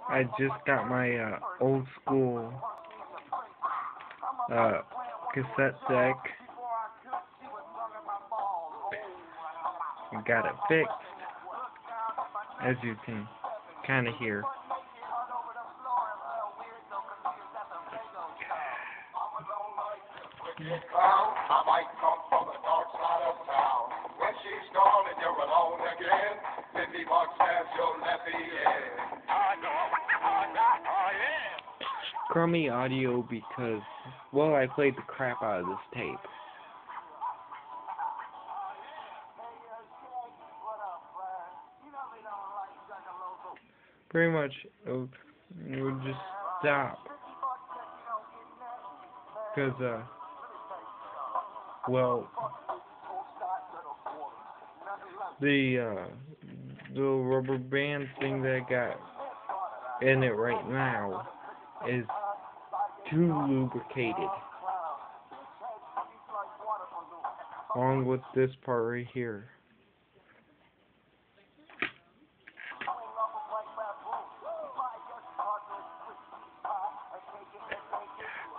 I just got my old school cassette deck. I got it fixed, as you can kind of hear. I might come from the dark side of town. When she's gone and you're alone again, 50 bucks says you'll let me in. Crummy audio because, well, I played the crap out of this tape. Pretty much, it would just stop. Because, well, the little rubber band thing that I got in it right now is too lubricated. Along with this part right here.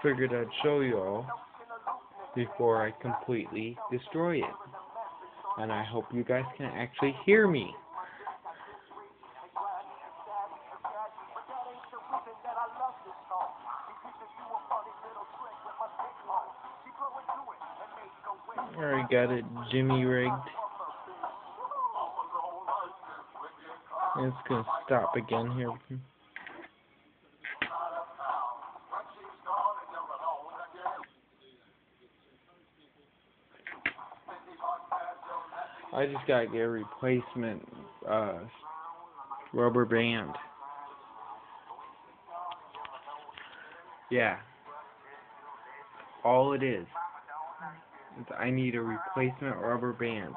Figured I'd show you all before I completely destroy it. And I hope you guys can actually hear me. Alright, got it Jimmy rigged. And it's gonna stop again here. I just gotta get a replacement rubber band. Yeah. All it is I need a replacement rubber band.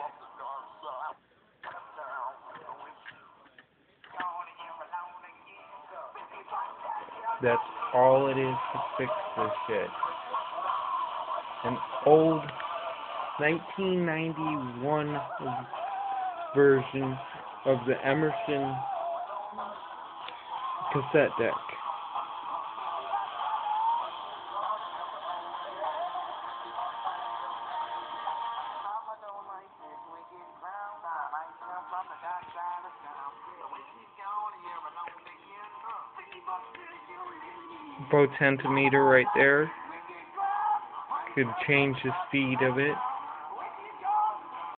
That's all it is to fix this shit. An old 1991 version of the Emerson cassette deck. Potentiometer right there. Could change the speed of it.